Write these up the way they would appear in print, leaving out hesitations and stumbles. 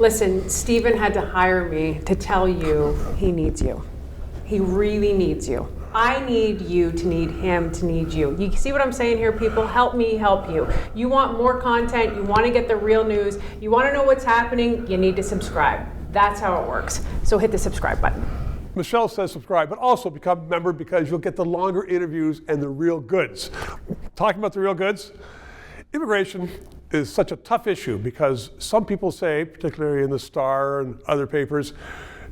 Listen, Stephen had to hire me to tell you he needs you. He really needs you. I need you to need him to need you. You see what I'm saying here, people? Help me help you. You want more content, you want to get the real news, you want to know what's happening, you need to subscribe. That's how it works. So hit the subscribe button. Michelle says subscribe, but also become a member because you'll get the longer interviews and the real goods. Talking about the real goods, immigration is such a tough issue because some people say, particularly in the Star and other papers,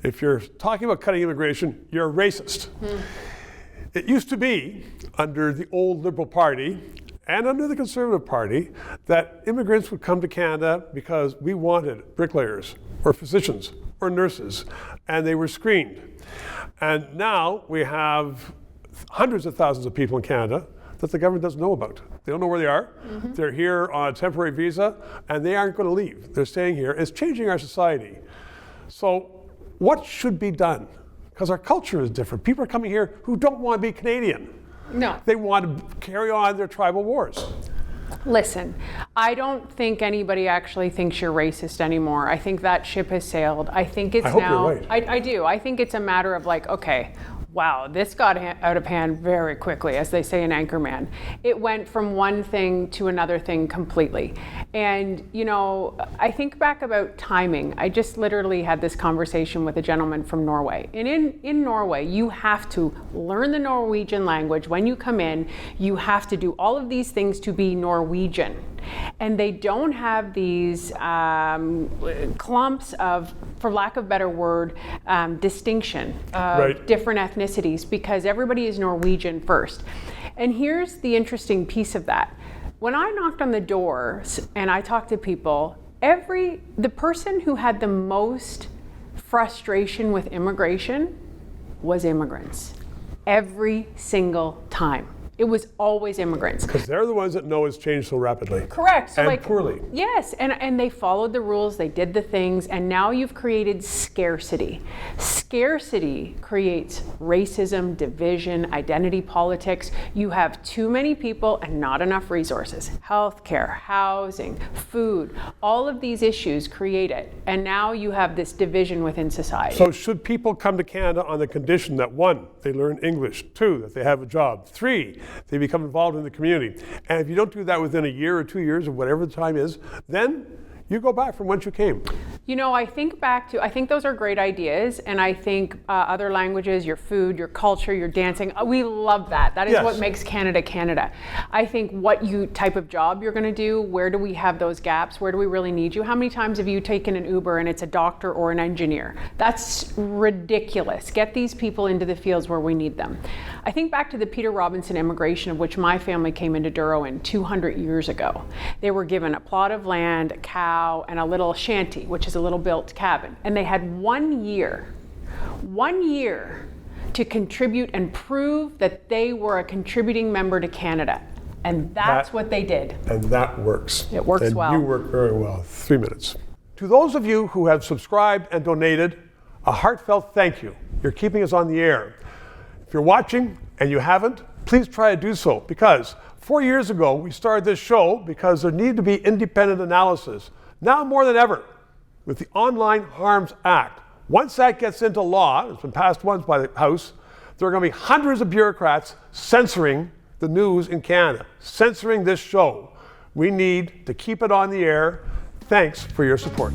if you're talking about cutting immigration, you're a racist. It used to be, under the old Liberal Party and under the Conservative Party, that immigrants would come to Canada because we wanted bricklayers or physicians or nurses, and they were screened. And now we have hundreds of thousands of people in Canada that the government doesn't know about. They don't know where they are. They're here on a temporary visa, and they aren't going to leave. They're staying here. It's changing our society. So what should be done? Because our culture is different. People are coming here who don't want to be Canadian. No. They want to carry on their tribal wars. Listen, I don't think anybody actually thinks you're racist anymore. I think that ship has sailed. I think it's I hope now. you're right. I do. I think it's a matter of like, okay, wow, this got out of hand very quickly, as they say in Anchorman. It went from one thing to another thing completely. And, you know, I think back about timing. I just literally had this conversation with a gentleman from Norway. And in Norway, you have to learn the Norwegian language. When you come in, you have to do all of these things to be Norwegian. And they don't have these clumps of, for lack of a better word, distinction of different ethnicities, because everybody is Norwegian first. And here's the interesting piece of that. When I knocked on the doors and I talked to people, the person who had the most frustration with immigration was immigrants. Every single time. It was always immigrants. Because they're the ones that know it's changed so rapidly. Correct. So and poorly. Yes, and they followed the rules, they did the things, and now you've created scarcity. Scarcity creates racism, division, identity politics. You have too many people and not enough resources. Healthcare, housing, food, all of these issues create it. And now you have this division within society. So should people come to Canada on the condition that 1, they learn English, 2, that they have a job, 3, they become involved in the community. And if you don't do that within a year or 2 years or whatever the time is, then you go back from whence you came. You know, I think those are great ideas, and I think other languages, your food, your culture, your dancing, we love that. That is what makes Canada, Canada. I think what type of job you're gonna do, where do we have those gaps, where do we really need you? How many times have you taken an Uber and it's a doctor or an engineer? That's ridiculous. Get these people into the fields where we need them. I think back to the Peter Robinson immigration, of which my family came into Douro in 200 years ago. They were given a plot of land, a cow, and a little shanty, which is a little built cabin. And they had 1 year to contribute and prove that they were a contributing member to Canada. And that's what they did. And that works. It works well. And you work very well. 3 minutes. To those of you who have subscribed and donated, a heartfelt thank you. You're keeping us on the air. If you're watching and you haven't, please try to do so, because 4 years ago we started this show because there needed to be independent analysis. Now more than ever, with the Online Harms Act, once that gets into law, it's been passed once by the House, there are going to be hundreds of bureaucrats censoring the news in Canada, censoring this show. We need to keep it on the air. Thanks for your support.